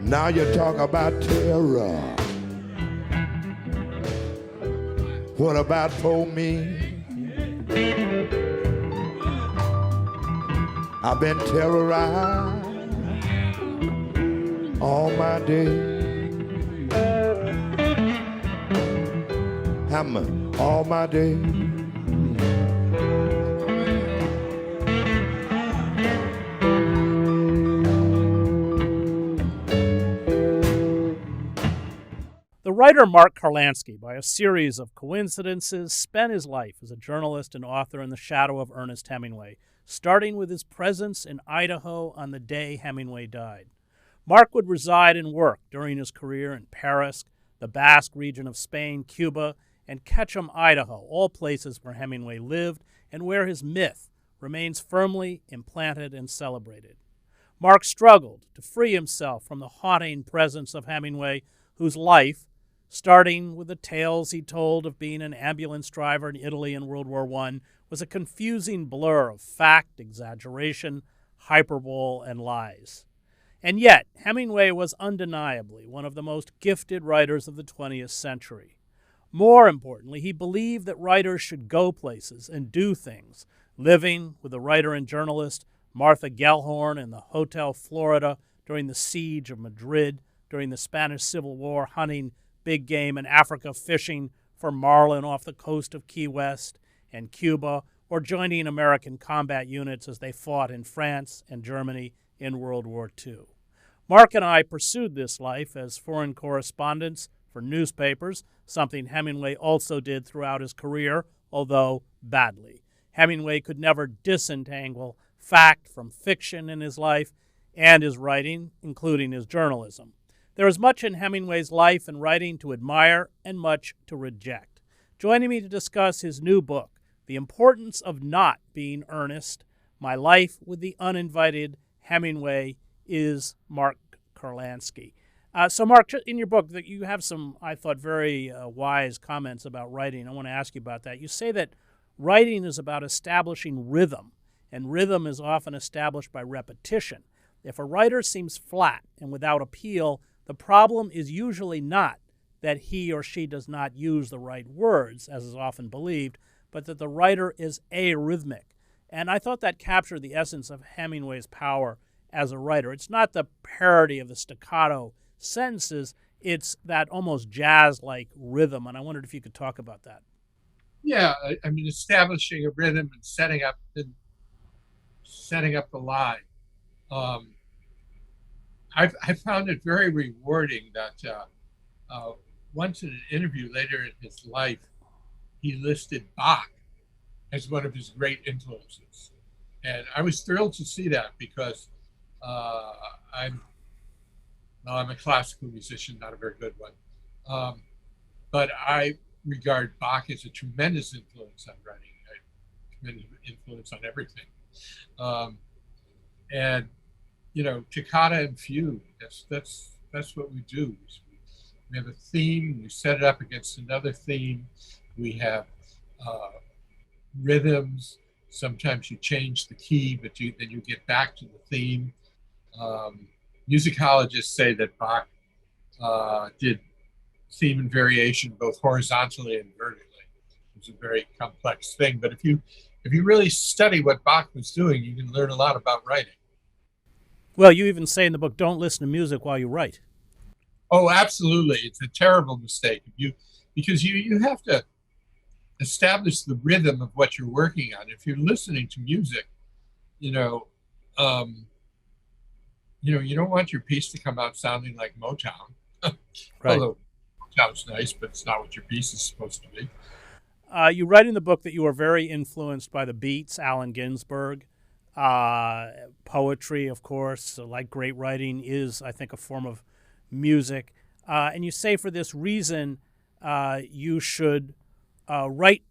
Now you talk about terror. What about for me? I've been terrorized all my day. Hammer all my day. The writer Mark Kurlansky, by a series of coincidences, spent his life as a journalist and author in the shadow of Ernest Hemingway, starting with his presence in Idaho on the day Hemingway died. Mark would reside and work during his career in Paris, the Basque region of Spain, Cuba, and Ketchum, Idaho, all places where Hemingway lived and where his myth remains firmly implanted and celebrated. Mark struggled to free himself from the haunting presence of Hemingway, whose life, starting with the tales he told of being an ambulance driver in Italy in World War I, was a confusing blur of fact, exaggeration, hyperbole, and lies. And yet, Hemingway was undeniably one of the most gifted writers of the 20th century. More importantly, he believed that writers should go places and do things, living with the writer and journalist Martha Gellhorn in the Hotel Florida during the siege of Madrid, during the Spanish Civil War, hunting big game in Africa, fishing for marlin off the coast of Key West and Cuba, or joining American combat units as they fought in France and Germany in World War II. Mark and I pursued this life as foreign correspondents for newspapers, something Hemingway also did throughout his career, although badly. Hemingway could never disentangle fact from fiction in his life and his writing, including his journalism. There is much in Hemingway's life and writing to admire and much to reject. Joining me to discuss his new book, The Importance of Not Being Earnest, My Life with the Uninvited Hemingway, is Mark Kurlansky. So, Mark, in your book, you have some, I thought, very wise comments about writing. I want to ask you about that. You say that writing is about establishing rhythm, and rhythm is often established by repetition. If a writer seems flat and without appeal, the problem is usually not that he or she does not use the right words, as is often believed, but that the writer is arrhythmic. And I thought that captured the essence of Hemingway's power as a writer. It's not the parody of the staccato sentences, it's that almost jazz-like rhythm, and I wondered if you could talk about that. Yeah, I mean, establishing a rhythm and setting up the line. I found it very rewarding that once in an interview later in his life, he listed Bach as one of his great influences. And I was thrilled to see that because I'm a classical musician, not a very good one. But I regard Bach as a tremendous influence on writing, a tremendous influence on everything. And toccata and fugue, that's what we do. We have a theme, we set it up against another theme. We have rhythms. Sometimes you change the key, but then you get back to the theme. Musicologists say that Bach did theme and variation both horizontally and vertically. It's a very complex thing, but if you really study what Bach was doing, you can learn a lot about writing. Well, you even say in the book, don't listen to music while you write. Oh, absolutely. It's a terrible mistake. Because you have to establish the rhythm of what you're working on. If you're listening to music, you don't want your piece to come out sounding like Motown. Right. Although Motown's nice, but it's not what your piece is supposed to be. You write in the book that you were very influenced by the Beats, Allen Ginsberg. Poetry, of course, like great writing, is, I think, a form of music. And you say for this reason you should write,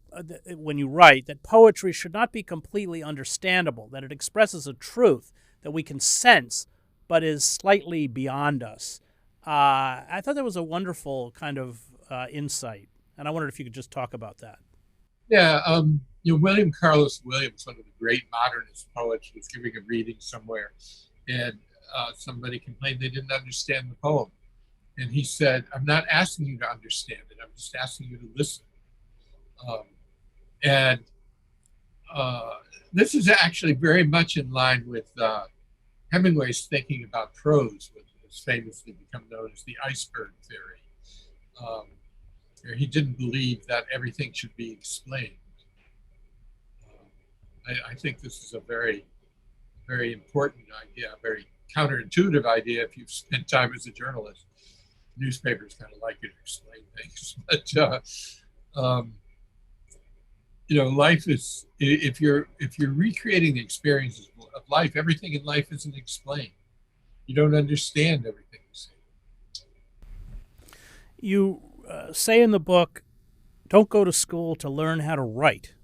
when you write, that poetry should not be completely understandable, that it expresses a truth that we can sense but is slightly beyond us. I thought that was a wonderful kind of insight, and I wondered if you could just talk about that. Yeah, William Carlos Williams, one of the great modernist poets, was giving a reading somewhere, and somebody complained they didn't understand the poem. And he said, I'm not asking you to understand it. I'm just asking you to listen. And this is actually very much in line with Hemingway's thinking about prose, which has famously become known as the iceberg theory. Where he didn't believe that everything should be explained. I think this is a very, very important idea, a very counterintuitive idea if you've spent time as a journalist. Newspapers kind of like you to explain things, but life is, if you're recreating the experiences of life, everything in life isn't explained. You don't understand everything you see. You say in the book, don't go to school to learn how to write.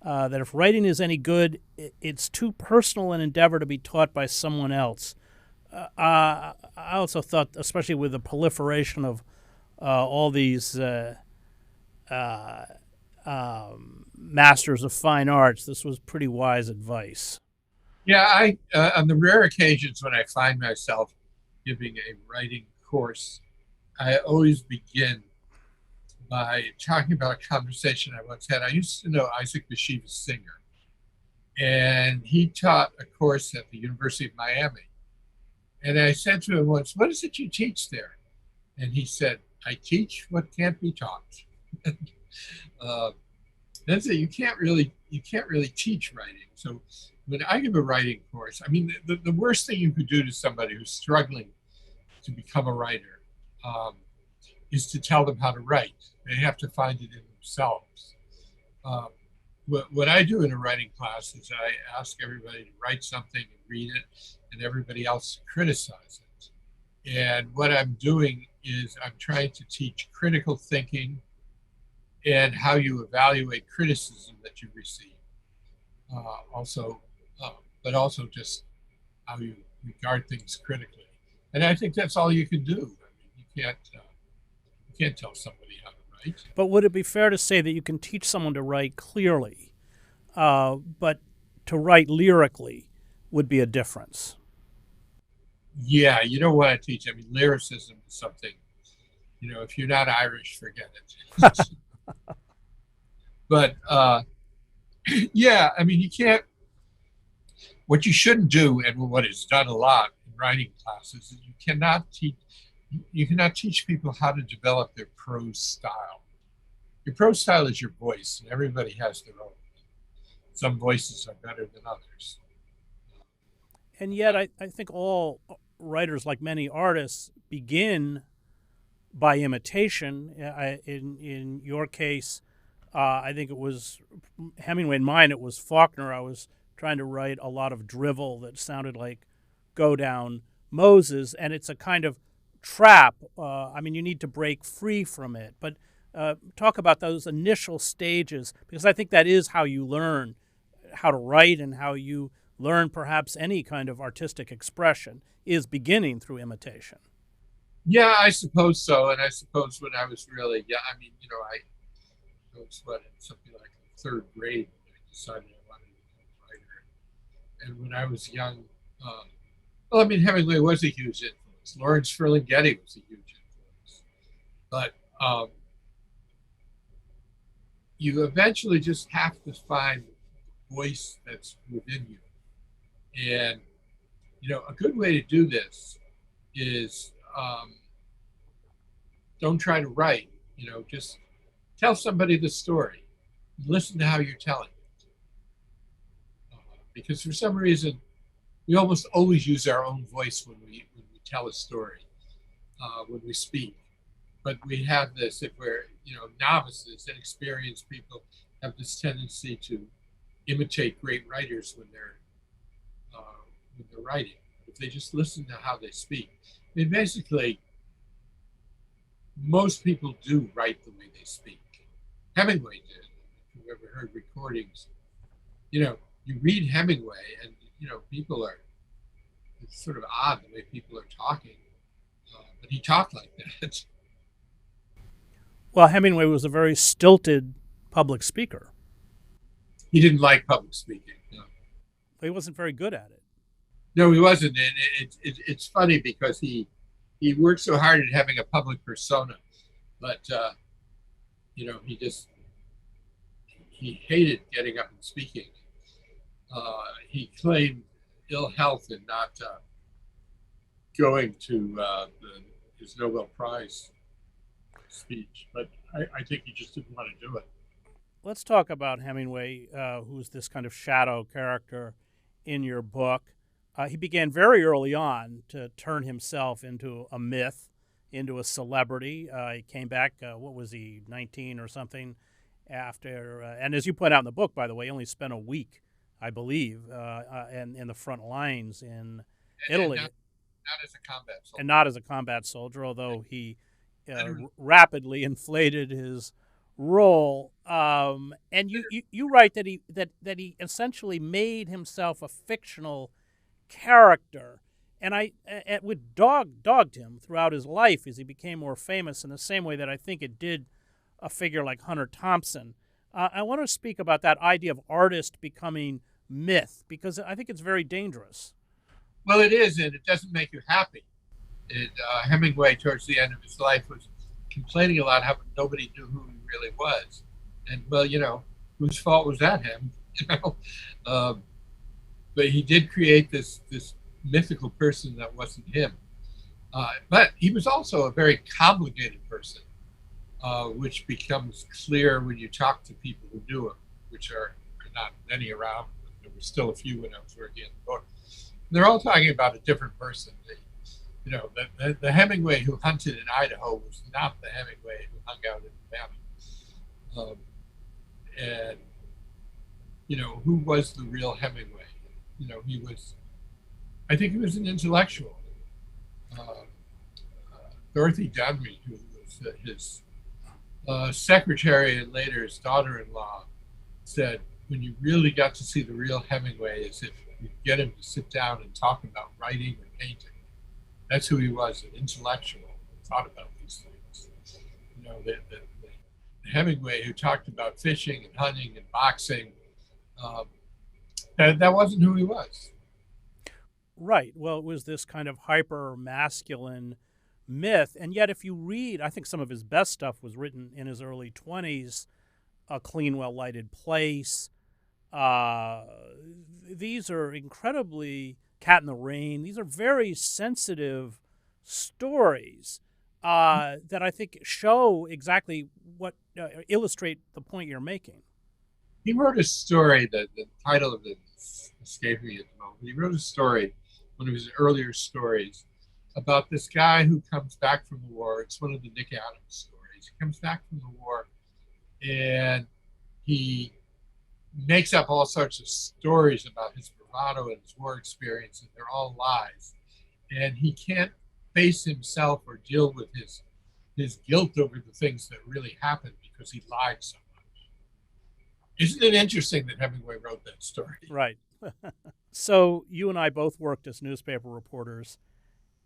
That if writing is any good, it's too personal an endeavor to be taught by someone else. I also thought, especially with the proliferation of all these masters of fine arts, this was pretty wise advice. Yeah, on the rare occasions when I find myself giving a writing course, I always begin by talking about a conversation I once had. I used to know Isaac Bashevis Singer, and he taught a course at the University of Miami. And I said to him once, what is it you teach there? And he said, I teach what can't be taught. That's it. You can't really teach writing. So when I give a writing course, I mean, the worst thing you could do to somebody who's struggling to become a writer is to tell them how to write. They have to find it in themselves. What I do in a writing class is I ask everybody to write something and read it, and everybody else to criticize it. And what I'm doing is I'm trying to teach critical thinking and how you evaluate criticism that you receive. But also just how you regard things critically. And I think that's all you can do. I mean, you can't tell somebody how to write. But would it be fair to say that you can teach someone to write clearly, but to write lyrically would be a difference? Yeah, you know what I teach? I mean, lyricism is something, if you're not Irish, forget it. But yeah, I mean, you can't, what you shouldn't do, and what is done a lot in writing classes, is you cannot teach people how to develop their prose style. Your prose style is your voice, and everybody has their own. Some voices are better than others. And yet I think all writers, like many artists, begin by imitation. In your case, I think it was Hemingway. In mine, it was Faulkner. I was trying to write a lot of drivel that sounded like Go Down Moses, and it's a kind of trap. I mean, you need to break free from it. But talk about those initial stages, because I think that is how you learn how to write and how you learn perhaps any kind of artistic expression, is beginning through imitation. Yeah, I suppose so. And I suppose when I was really, I mean, I was in something like third grade when I decided I wanted to become a writer. And when I was young, Hemingway was a huge influence. Lawrence Ferlinghetti was a huge influence. But you eventually just have to find the voice that's within you. And, a good way to do this is don't try to write, just tell somebody the story. Listen to how you're telling it. Because for some reason, we almost always use our own voice when we tell a story, when we speak. But we have this, if we're, novices, inexperienced people have this tendency to imitate great writers when they're writing. If they just listen to how they speak. I mean, basically, most people do write the way they speak. Hemingway did. If you've ever heard recordings, you read Hemingway and, people it's sort of odd the way people are talking. But he talked like that. Well, Hemingway was a very stilted public speaker. He didn't like public speaking. No. He wasn't very good at it. No, he wasn't. And it's funny because he worked so hard at having a public persona, but he hated getting up and speaking. He claimed ill health and not going to his Nobel Prize speech, but I think he just didn't want to do it. Let's talk about Hemingway, who's this kind of shadow character in your book. He began very early on to turn himself into a myth, into a celebrity. He came back, what was he, 19 or something after, and as you point out in the book, by the way, he only spent a week, I believe, in the front lines in Italy. Not as a combat soldier. And not as a combat soldier, although he rapidly inflated his role. And you write that he essentially made himself a fictional character, and it would dogged him throughout his life as he became more famous, in the same way that I think it did a figure like Hunter Thompson. I want to speak about that idea of artist becoming myth, because I think it's very dangerous. Well, it is, and it doesn't make you happy. Hemingway, towards the end of his life, was complaining a lot how nobody knew who he really was. And, well, whose fault was that? Him? But he did create this mythical person that wasn't him. But he was also a very complicated person, which becomes clear when you talk to people who knew him, which are not many around. There were still a few when I was working on the book. They're all talking about a different person. The Hemingway who hunted in Idaho was not the Hemingway who hung out in the mountains. And who was the real Hemingway? I think he was an intellectual. Dorothy Dunby, who was his secretary and later his daughter-in-law, said, when you really got to see the real Hemingway is if you get him to sit down and talk about writing and painting. That's who he was, an intellectual who thought about these things. The Hemingway who talked about fishing and hunting and boxing, that wasn't who he was. Right. Well, it was this kind of hyper-masculine myth. And yet, if you read, I think some of his best stuff was written in his early 20s, A Clean, Well-Lighted Place. These are incredibly, Cat in the Rain, these are very sensitive stories that I think show exactly what, illustrate the point you're making. He wrote a story that the title of it escaped me at the moment. He wrote a story, one of his earlier stories, about this guy who comes back from the war. It's one of the Nick Adams stories. He comes back from the war and he makes up all sorts of stories about his bravado and his war experience, and they're all lies. And he can't face himself or deal with his guilt over the things that really happened because he lied so much. Isn't it interesting that Hemingway wrote that story? Right. So you and I both worked as newspaper reporters,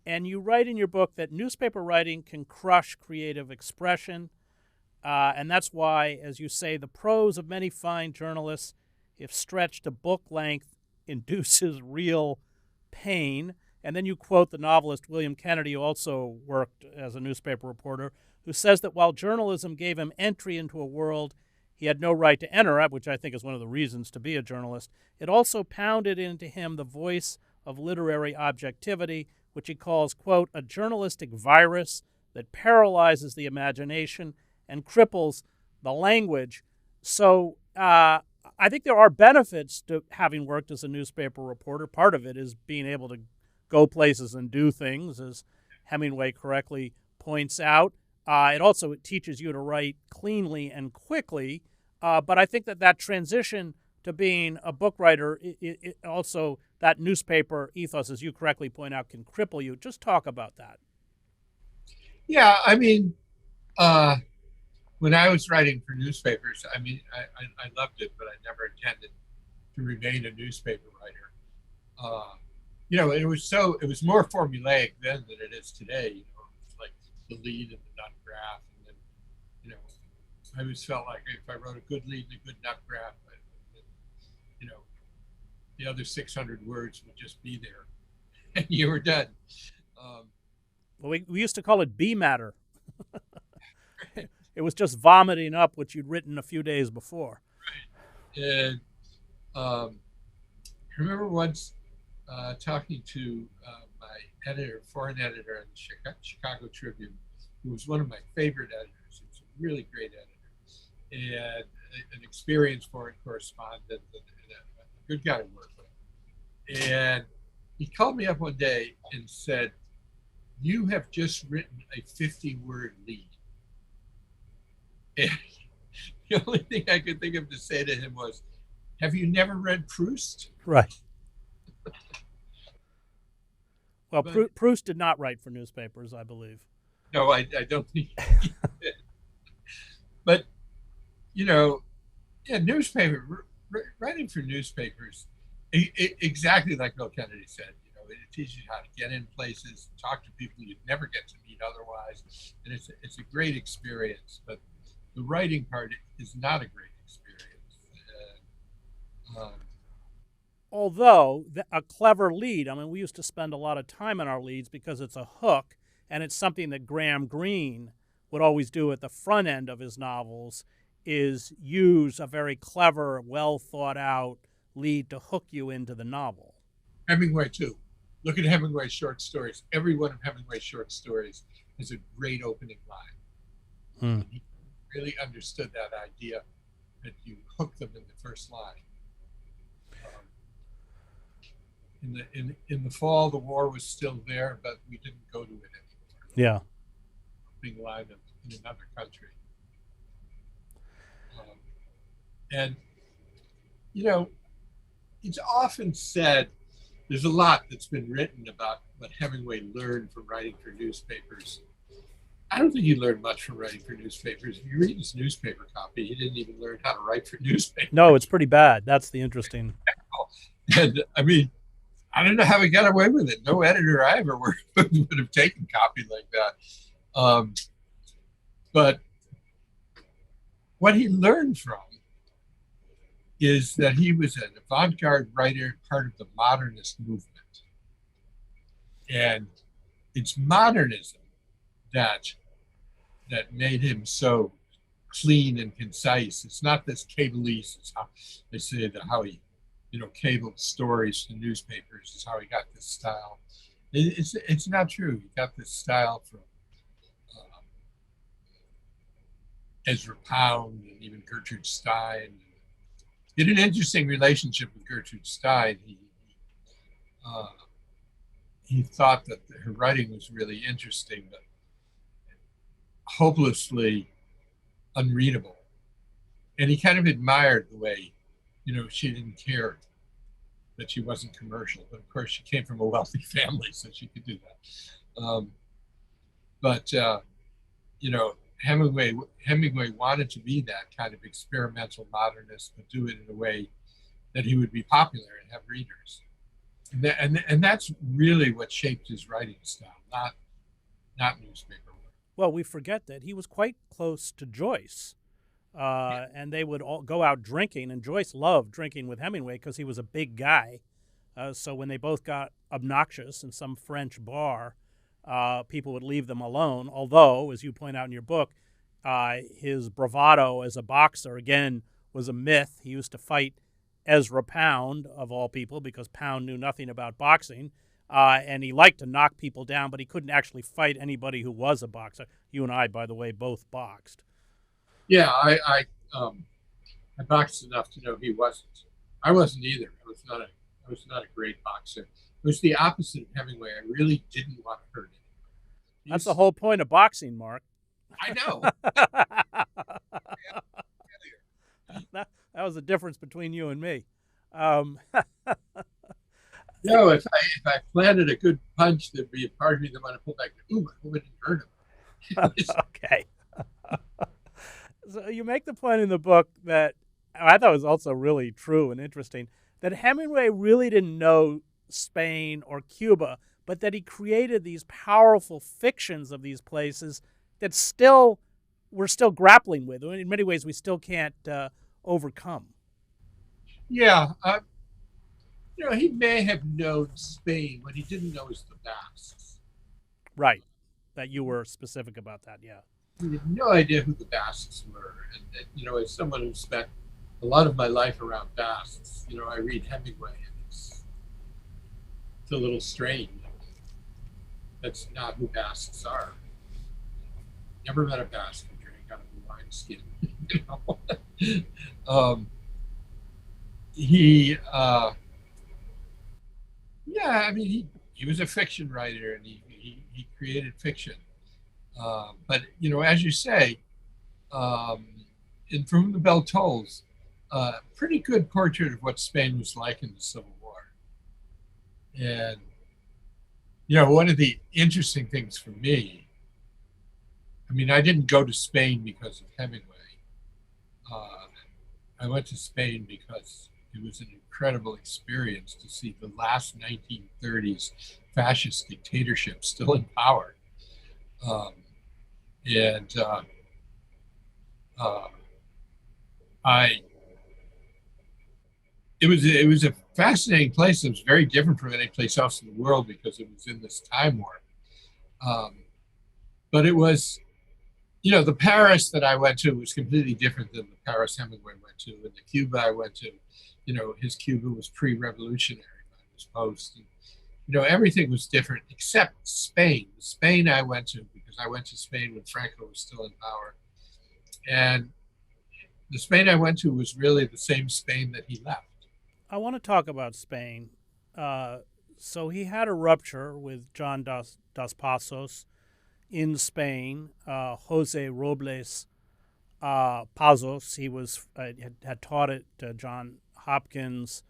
and you write in your book that newspaper writing can crush creative expression. And that's why, as you say, the prose of many fine journalists, if stretched to book length, induces real pain. And then you quote the novelist William Kennedy, who also worked as a newspaper reporter, who says that while journalism gave him entry into a world he had no right to enter, which I think is one of the reasons to be a journalist, it also pounded into him the voice of literary objectivity, which he calls, quote, a journalistic virus that paralyzes the imagination and cripples the language. So I think there are benefits to having worked as a newspaper reporter. Part of it is being able to go places and do things, as Hemingway correctly points out. It also teaches you to write cleanly and quickly. But I think that transition to being a book writer, it also, that newspaper ethos, as you correctly point out, can cripple you. Just talk about that. Yeah, I mean, when I was writing for newspapers, I mean, I loved it, but I never intended to remain a newspaper writer. It was more formulaic then than it is today. It was like the lead and the nut graph, and then, I always felt like if I wrote a good lead and a good nut graph, the other 600 words would just be there. and you were done. Well, we used to call it bee matter. It was just vomiting up what you'd written a few days before. And I remember once talking to my editor, foreign editor at the Chicago Tribune, who was one of my favorite editors. He was a really great editor and an experienced foreign correspondent and a good guy to work with. And he called me up one day and said, "You have just written a 50-word lead." And the only thing I could think of to say to him was, "Have you never read Proust?" Right. Well, But- Proust did not write for newspapers, I believe. No, I don't think he did. But, writing for newspapers, exactly like Bill Kennedy said, it teaches you how to get in places, talk to people you'd never get to meet otherwise. And it's a great experience, but the writing part is not a great experience. Although a clever lead, I mean, we used to spend a lot of time on our leads because it's a hook, and it's something that Graham Greene would always do at the front end of his novels, is use a very clever, well thought out lead to hook you into the novel. Hemingway, too. Look at Hemingway's short stories. Every one of Hemingway's short stories has a great opening line. He really understood that idea that you hook them in the first line. In the fall, the war was still there, but we didn't go to it anymore. Yeah. Opening line in another country. And, it's often said, there's a lot that's been written about what Hemingway learned from writing for newspapers. I don't think he learned much from writing for newspapers. If you read his newspaper copy, he didn't even learn how to write for newspapers. No, it's pretty bad. That's the interesting. And I mean, I don't know how he got away with it. No editor I ever worked with would have taken copy like that. But what he learned from is that he was an avant-garde writer, part of the Modernist movement. And it's modernism that made him so clean and concise. It's not this cabalese. It's how they say that how he, cabled stories to newspapers is how he got this style. It's not true. He got this style from Ezra Pound and even Gertrude Stein. He had an interesting relationship with Gertrude Stein. He thought that her writing was really interesting, but hopelessly unreadable. And he kind of admired the way, she didn't care that she wasn't commercial. But of course, she came from a wealthy family, so she could do that. Hemingway wanted to be that kind of experimental modernist, but do it in a way that he would be popular and have readers. And that's really what shaped his writing style, not newspaper work. Well, we forget that he was quite close to Joyce, and they would all go out drinking, and Joyce loved drinking with Hemingway because he was a big guy. So when they both got obnoxious in some French bar, people would leave them alone, although, as you point out in your book, his bravado as a boxer, again, was a myth. He used to fight Ezra Pound, of all people, because Pound knew nothing about boxing, and he liked to knock people down, but he couldn't actually fight anybody who was a boxer. You and I, by the way, both boxed. Yeah, I boxed enough to know he wasn't. I wasn't either. I was not a great boxer. It was the opposite of Hemingway. I really didn't want to hurt anybody. That's the whole point of boxing, Mark. I know. That was the difference between you and me. No, if I planted a good punch, there'd be a part of me that wanted to pull back. Ooh, I hope it didn't hurt him. Okay. So you make the point in the book that I thought was also really true and interesting, that Hemingway really didn't know Spain or Cuba, but that he created these powerful fictions of these places that we're still grappling with. In many ways, we still can't overcome. Yeah. He may have known Spain. What he didn't know is the Basques. Right. That you were specific about that, yeah. He had no idea who the Basques were. And as someone who spent a lot of my life around Basques, I read Hemingway, and it's a little strange. That's not who Basques are. Never met a Basque who drank out of a wineskin. He was a fiction writer, and he created fiction. But as you say, in From Whom the Bell Tolls, pretty good portrait of what Spain was like in the Civil War. And one of the interesting things for me, I didn't go to Spain because of Hemingway. I went to Spain because it was an incredible experience to see the last 1930s fascist dictatorship still in power. It was a fascinating place. It was very different from any place else in the world because it was in this time warp. But it was, the Paris that I went to was completely different than the Paris Hemingway went to, and the Cuba I went to. His Cuba was pre-revolutionary, mine was post. And, everything was different except Spain. Spain I went to because I went to Spain when Franco was still in power. And the Spain I went to was really the same Spain that he left. I want to talk about Spain. So he had a rupture with John Dos Passos in Spain. Jose Robles Pazos, he was had taught at John Hopkins.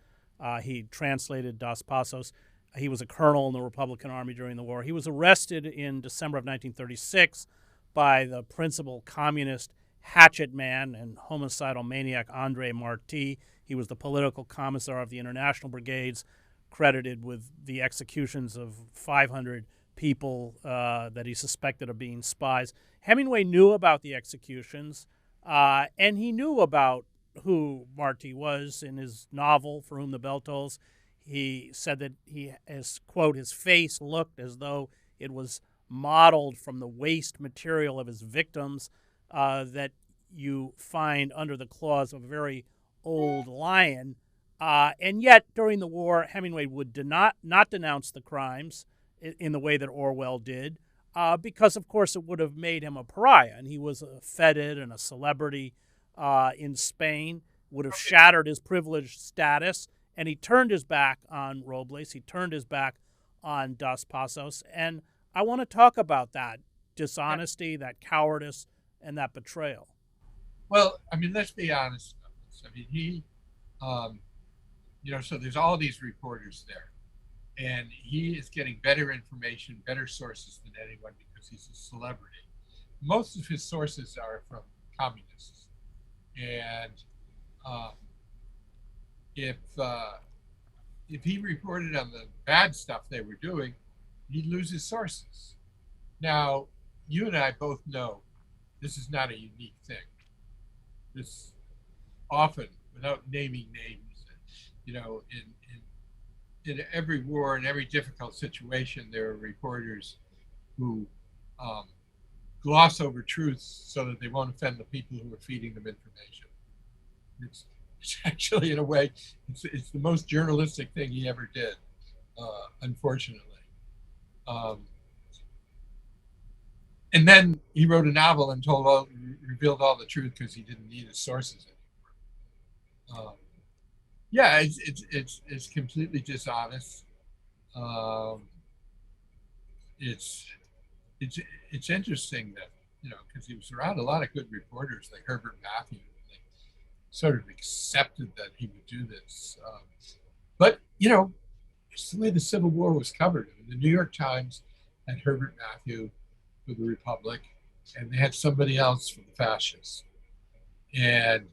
He translated Dos Passos. He was a colonel in the Republican Army during the war. He was arrested in December of 1936 by the principal communist hatchet man and homicidal maniac André Martí. He was the political commissar of the International Brigades, credited with the executions of 500 people that he suspected of being spies. Hemingway knew about the executions, and he knew about who Martí was in his novel, For Whom the Bell Tolls. He said that quote, his face looked as though it was modeled from the waste material of his victims that you find under the claws of a very old lion. And yet, during the war, Hemingway would not denounce the crimes in the way that Orwell did, because, of course, it would have made him a pariah. And he was a feted and a celebrity in Spain, would have shattered his privileged status. And he turned his back on Robles. He turned his back on Dos Passos. And I want to talk about that dishonesty, that cowardice, and that betrayal. Well, let's be honest about this. He, so there's all these reporters there. And he is getting better information, better sources than anyone because he's a celebrity. Most of his sources are from communists. And if he reported on the bad stuff they were doing, he'd lose his sources. Now, you and I both know this is not a unique thing. This often, without naming names, in every war, in every difficult situation, there are reporters who gloss over truths so that they won't offend the people who are feeding them information. It's actually, in a way, it's the most journalistic thing he ever did, unfortunately. And then he wrote a novel and revealed all the truth because he didn't need his sources anymore. It's completely dishonest. It's interesting that because he was around a lot of good reporters like Herbert Matthew. Sort of accepted that he would do this. But it's the way the Civil War was covered. The New York Times had Herbert Matthew for the Republic, and they had somebody else for the fascists. And,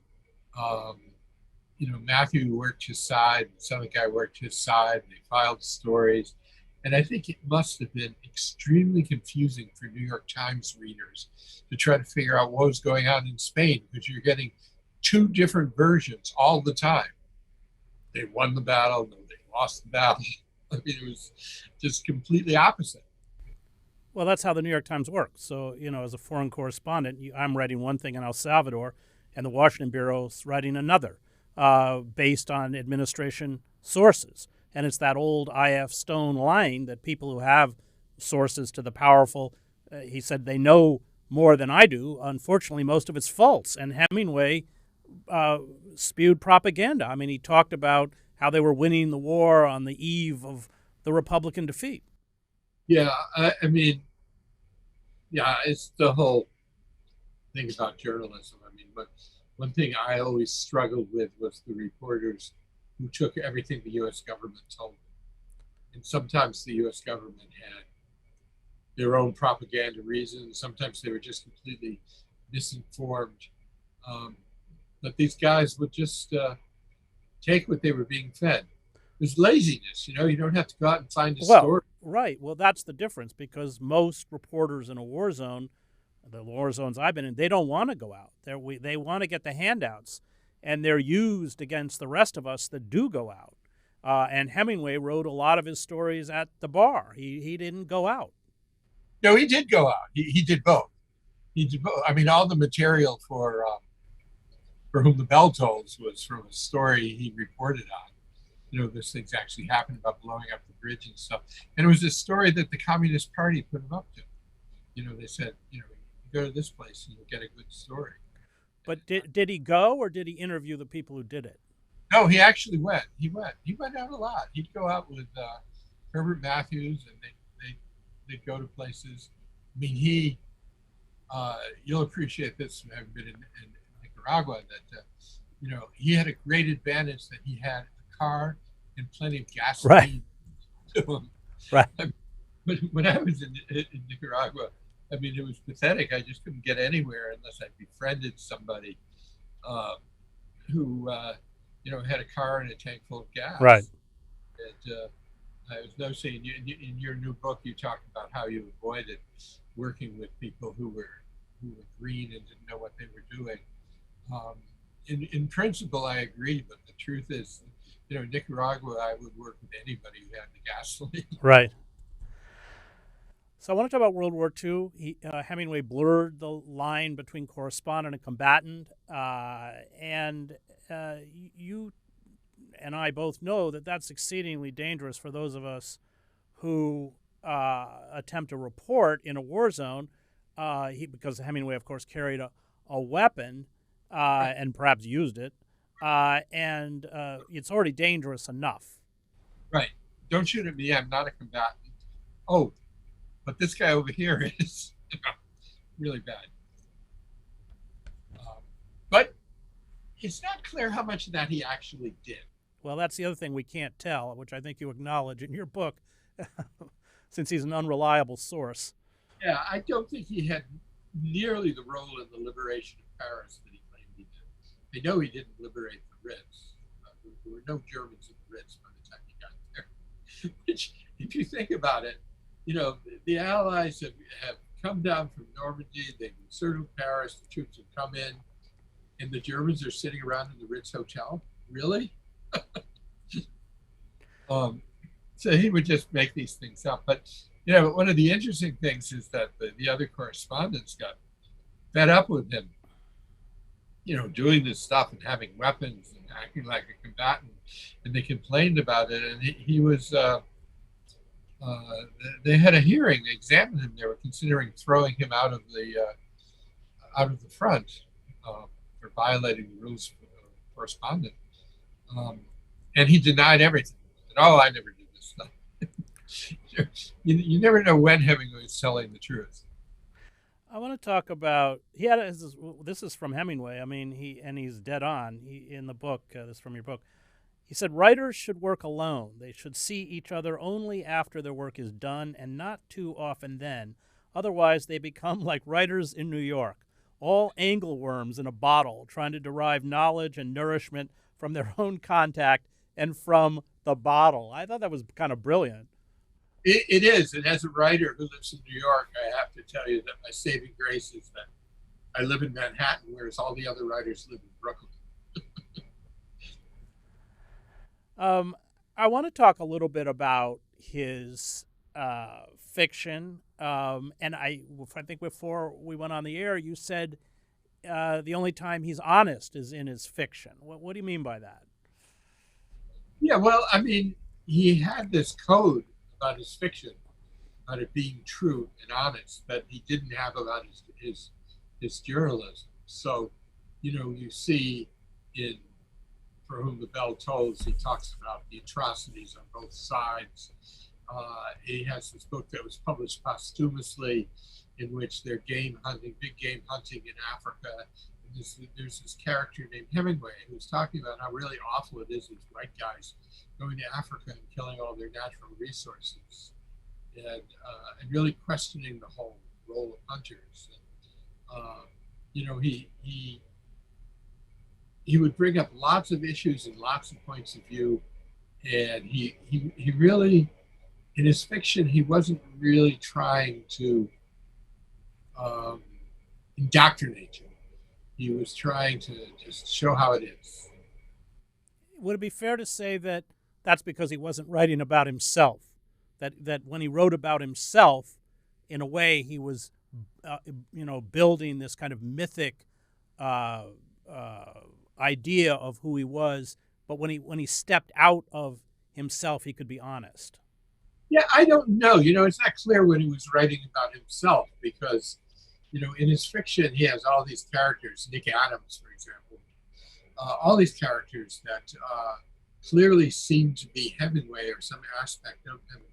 Matthew worked his side, and some guy worked his side, and they filed stories. And I think it must have been extremely confusing for New York Times readers to try to figure out what was going on in Spain, because you're getting two different versions all the time. They won the battle, no, they lost the battle. I mean, it was just completely opposite. Well, that's how the New York Times works. So, as a foreign correspondent, I'm writing one thing in El Salvador, and the Washington Bureau is writing another, based on administration sources. And it's that old I.F. Stone line that people who have sources to the powerful, he said, they know more than I do. Unfortunately, most of it's false. And Hemingway spewed propaganda. I mean, he talked about how they were winning the war on the eve of the Republican defeat. Yeah, I mean, yeah, it's the whole thing about journalism. I mean, but one thing I always struggled with was the reporters who took everything the U.S. government told them. And sometimes the U.S. government had their own propaganda reasons. Sometimes they were just completely misinformed. But these guys would just take what they were being fed. It was laziness, you don't have to go out and find a story. Right. Well, that's the difference, because most reporters in a war zone, the war zones I've been in, they don't want to go out. They want to get the handouts, and they're used against the rest of us that do go out. And Hemingway wrote a lot of his stories at the bar. He didn't go out. No, he did go out. He did both. He did both. I mean, all the material for Whom the Bell Tolls was from a story he reported on. This thing's actually happened about blowing up the bridge and stuff. And it was a story that the Communist Party put him up to. They said, you go to this place and you'll get a good story. But did he go, or did he interview the people who did it? No, he actually went. He went out a lot. He'd go out with Herbert Matthews, and they'd go to places. I mean, you'll appreciate this from having been in Nicaragua, that, he had a great advantage that he had a car and plenty of gasoline to him. Right. But when I was in Nicaragua, I mean, it was pathetic. I just couldn't get anywhere unless I befriended somebody who, had a car and a tank full of gas. Right. And I was noticing in your new book, you talked about how you avoided working with people who were green and didn't know what they were doing. In principle, I agree, but the truth is, Nicaragua, I would work with anybody who had the gasoline. Right. So I want to talk about World War II. Hemingway blurred the line between correspondent and combatant, and you and I both know that that's exceedingly dangerous for those of us who attempt to report in a war zone, because Hemingway, of course, carried a weapon and perhaps used it, and it's already dangerous enough. Right. Don't shoot at me. I'm not a combatant. Oh, but this guy over here is really bad. But it's not clear how much of that he actually did. Well, that's the other thing we can't tell, which I think you acknowledge in your book, since he's an unreliable source. Yeah, I don't think he had nearly the role in the liberation of Paris that he claimed he did. I know he didn't liberate the Ritz. There were no Germans in the Ritz by the time he got there. Which, if you think about it, the Allies have come down from Normandy, they've encircled Paris, the troops have come in, and the Germans are sitting around in the Ritz Hotel? Really? So he would just make these things up. But, one of the interesting things is that the other correspondents got fed up with him, doing this stuff and having weapons and acting like a combatant, and they complained about it. And he was, they had a hearing, they examined him, they were considering throwing him out of the front for violating the rules of correspondent. And he denied everything. He said, I never did this stuff. you never know when Hemingway is telling the truth. I want to talk about, this is from Hemingway. I mean, he's dead on. In the book, this is from your book. He said, writers should work alone. They should see each other only after their work is done, and not too often then. Otherwise, they become like writers in New York, all angleworms in a bottle, trying to derive knowledge and nourishment from their own contact and from the bottle. I thought that was kind of brilliant. It is. And as a writer who lives in New York, I have to tell you that my saving grace is that I live in Manhattan, whereas all the other writers live in Brooklyn. I want to talk a little bit about his fiction. And I think before we went on the air, you said the only time he's honest is in his fiction. What do you mean by that? Yeah, well, I mean, he had this code about his fiction, about it being true and honest, that he didn't have about his journalism. So, you see in For Whom the Bell Tolls, he talks about the atrocities on both sides. He has this book that was published posthumously, in which they're game hunting, big game hunting in Africa. And there's this character named Hemingway who's talking about how really awful it is, these white guys going to Africa and killing all their natural resources, and really questioning the whole role of hunters. And, he would bring up lots of issues and lots of points of view, and he really, in his fiction, he wasn't really trying to indoctrinate you. He was trying to just show how it is. Would it be fair to say that that's because he wasn't writing about himself? That when he wrote about himself, in a way, he was, building this kind of mythic idea of who he was, but when he stepped out of himself, he could be honest. Yeah, I don't know. It's not clear when he was writing about himself, because, in his fiction, he has all these characters, Nick Adams, for example, all these characters that clearly seem to be Hemingway or some aspect of Hemingway.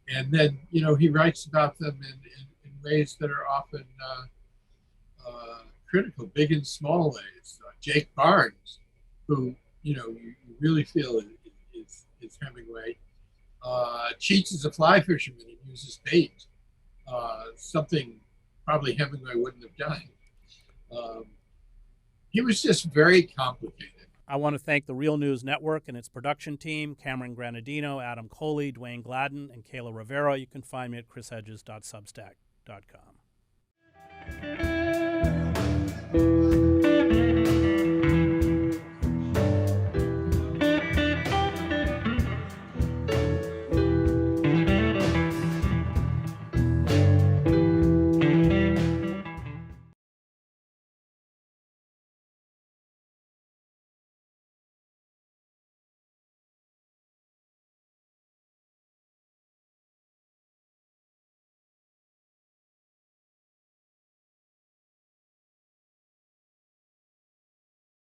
And then, he writes about them in ways that are often critical, big and small ways. Jake Barnes, who, you really feel is Hemingway, cheats as a fly fisherman and uses bait, something probably Hemingway wouldn't have done. He was just very complicated. I want to thank the Real News Network and its production team, Cameron Granadino, Adam Coley, Dwayne Gladden, and Kayla Rivera. You can find me at chrishedges.substack.com.